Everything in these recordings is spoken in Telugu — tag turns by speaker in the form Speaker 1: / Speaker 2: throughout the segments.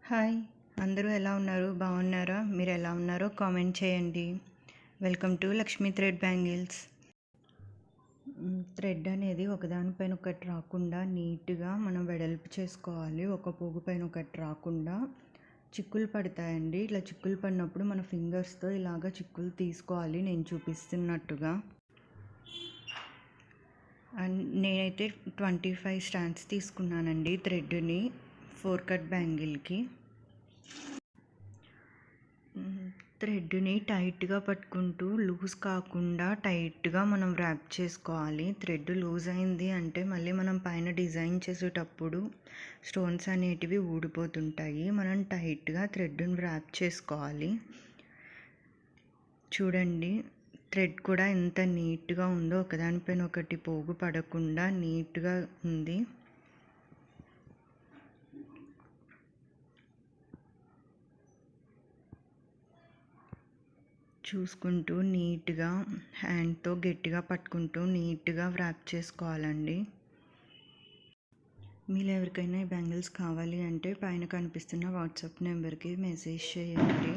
Speaker 1: హాయ్, అందరూ ఎలా ఉన్నారు? బాగున్నారా? మీరు ఎలా ఉన్నారో కామెంట్ చేయండి. Welcome to Lakshmi thread bangles. Thread అనేది ఒకదానిపైన ఒకటి రాకుండా నీట్గా మనం వెడల్పు చేసుకోవాలి. ఒక పోగు పైన ఒకటి రాకుండా చిక్కులు పడతాయండి. ఇట్లా చిక్కులు పడినప్పుడు మన ఫింగర్స్తో ఇలాగ చిక్కులు తీసుకోవాలి, నేను చూపిస్తున్నట్టుగా. అండ్ నేనైతే 25 స్టాండ్స్ తీసుకున్నానండి థ్రెడ్ని 4 కట్ బ్యాంగిల్కి. థ్రెడ్ని టైట్గా పట్టుకుంటూ లూజ్ కాకుండా టైట్గా మనం ర్యాప్ చేసుకోవాలి. థ్రెడ్ లూజ్ అయింది అంటే మళ్ళీ మనం పైన డిజైన్ చేసేటప్పుడు స్టోన్స్ అనేటివి ఊడిపోతుంటాయి. మనం టైట్గా థ్రెడ్ని ర్యాప్ చేసుకోవాలి. చూడండి, థ్రెడ్ కూడా ఎంత నీట్గా ఉందో, ఒకదానిపైన ఒకటి పోగు పడకుండా నీట్గా ఉంది. చూసుకుంటూ నీట్గా హ్యాండ్తో గట్టిగా పట్టుకుంటూ నీట్గా ర్యాప్ చేసుకోవాలండి. మీరు ఎవరికైనా ఈ బ్యాంగిల్స్ కావాలి అంటే పైన కనిపిస్తున్న వాట్సాప్ నెంబర్కి మెసేజ్ చేయండి.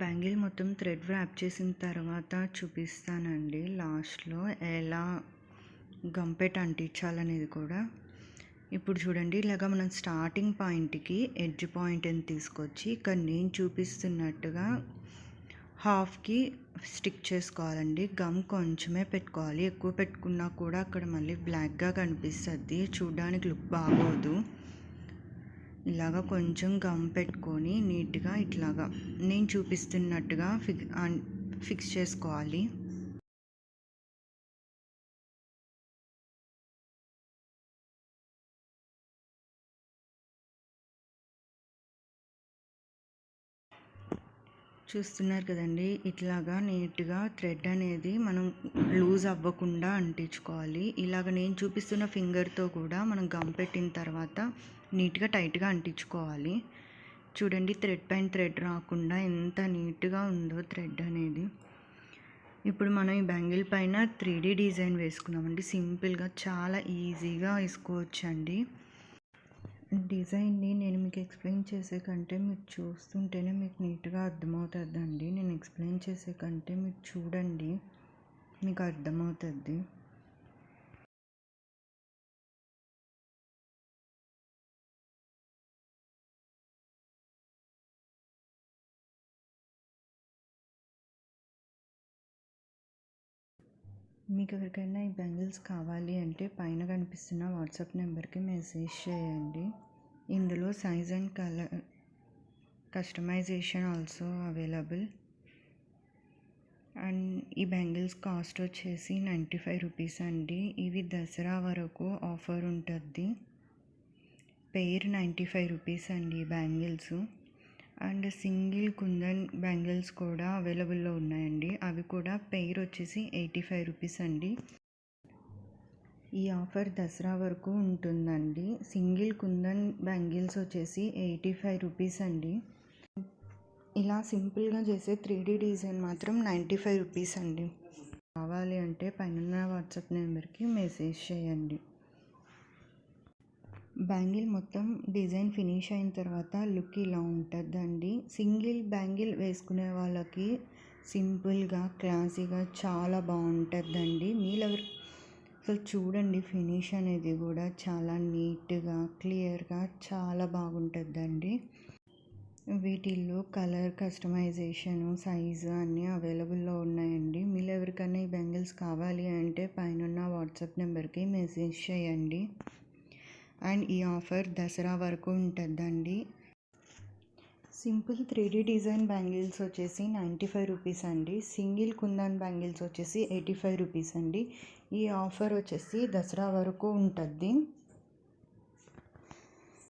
Speaker 1: బ్యాంగిల్ మొత్తం థ్రెడ్ ర్యాప్ చేసిన తర్వాత చూపిస్తానండి లాస్ట్లో ఎలా గంపెట్ అంటించాలనేది కూడా. ఇప్పుడు చూడండి, ఇలాగ మనం స్టార్టింగ్ పాయింట్కి ఎడ్జ్ పాయింట్ని తీసుకొచ్చి ఇక్కడ నేను చూపిస్తున్నట్టుగా హాఫ్కి స్టిక్ చేసుకోవాలండి. గమ్ కొంచెమే పెట్టుకోవాలి, ఎక్కువ పెట్టుకున్నా కూడా అక్కడ మళ్ళీ బ్లాక్గా కనిపిస్తుంది, చూడడానికి లుక్ బాగోదు. ఇలాగ కొంచెం గమ్ పెట్టుకొని నీట్గా ఇట్లాగా నేను చూపిస్తున్నట్టుగా ఫిక్స్ చేసుకోవాలి. చూస్తున్నారు కదండి, ఇట్లాగా నీట్గా థ్రెడ్ అనేది మనం లూజ్ అవ్వకుండా అంటించుకోవాలి. ఇలాగ నేను చూపిస్తున్న ఫింగర్తో కూడా మనం గమ్ పెట్టిన తర్వాత నీట్గా టైట్గా అంటించుకోవాలి. చూడండి, థ్రెడ్ పైన థ్రెడ్ రాకుండా ఎంత నీట్గా ఉందో థ్రెడ్ అనేది. ఇప్పుడు మనం ఈ బ్యాంగిల్ పైన 3D డిజైన్ వేసుకున్నామండి. సింపుల్గా చాలా ఈజీగా వేసుకోవచ్చండి. డిజైన్ని నేను మీకు ఎక్స్ప్లెయిన్ చేసే కంటే మీరు చూస్తుంటేనే మీకు నీట్గా అర్థమవుతుందండి. నేను ఎక్స్ప్లెయిన్ చేసే కంటే మీరు చూడండి, మీకు అర్థమవుతుంది. మీకు ఎవరికైనా ఈ బ్యాంగిల్స్ కావాలి అంటే పైన కనిపిస్తున్న వాట్సాప్ నెంబర్కి మెసేజ్ చేయండి. ఇందులో size and colour customisation also available. And ఈ బ్యాంగిల్స్ కాస్ట్ వచ్చేసి 95 రూపీస్ అండి. ఇవి దసరా వరకు ఆఫర్ ఉంటుంది. పెయిర్ 95 రూపీస్ అండి ఈ bangles. And single kundan bangles కూడా అవైలబుల్లో ఉన్నాయండి. అవి కూడా పెయిర్ వచ్చేసి 85 రూపీస్ అండి. ఈ ఆఫర్ దసరా వరకు ఉంటుందండి. సింగిల్ కుందన్ బ్యాంగిల్స్ వచ్చేసి 85 రూపీస్ అండి. ఇలా సింపుల్గా చేసే 3D డిజైన్ మాత్రం 95 రూపీస్ అండి. కావాలి అంటే పైన వాట్సాప్ నెంబర్కి మెసేజ్ చేయండి. బ్యాంగిల్ మొత్తం డిజైన్ ఫినిష్ అయిన తర్వాత లుక్ ఇలా ఉంటుందండి. సింగిల్ బ్యాంగిల్ వేసుకునే వాళ్ళకి సింపుల్గా క్లాసీగా చాలా బాగుంటుందండి. అసలు చూడండి, ఫినిష్ అనేది కూడా చాలా నీట్గా క్లియర్గా చాలా బాగుంటుందండి. వీటిల్లో కలర్ కస్టమైజేషన్ సైజు అన్నీ అవైలబుల్లో ఉన్నాయండి. మీరు ఎవరికైనా ఈ బ్యాంగిల్స్ కావాలి అంటే పైన వాట్సాప్ నెంబర్కి మెసేజ్ చేయండి. అండ్ ఈ ఆఫర్ దసరా వరకు ఉంటుందండి. సింపుల్ 3D డిజైన్ బ్యాంగిల్స్ వచ్చేసి 95 రూపీస్ అండి. సింగిల్ కుందన్ బ్యాంగిల్స్ వచ్చేసి 85 రూపీస్ అండి. ఈ ఆఫర్ వచ్చేసి దసరా వరకు ఉంటుంది.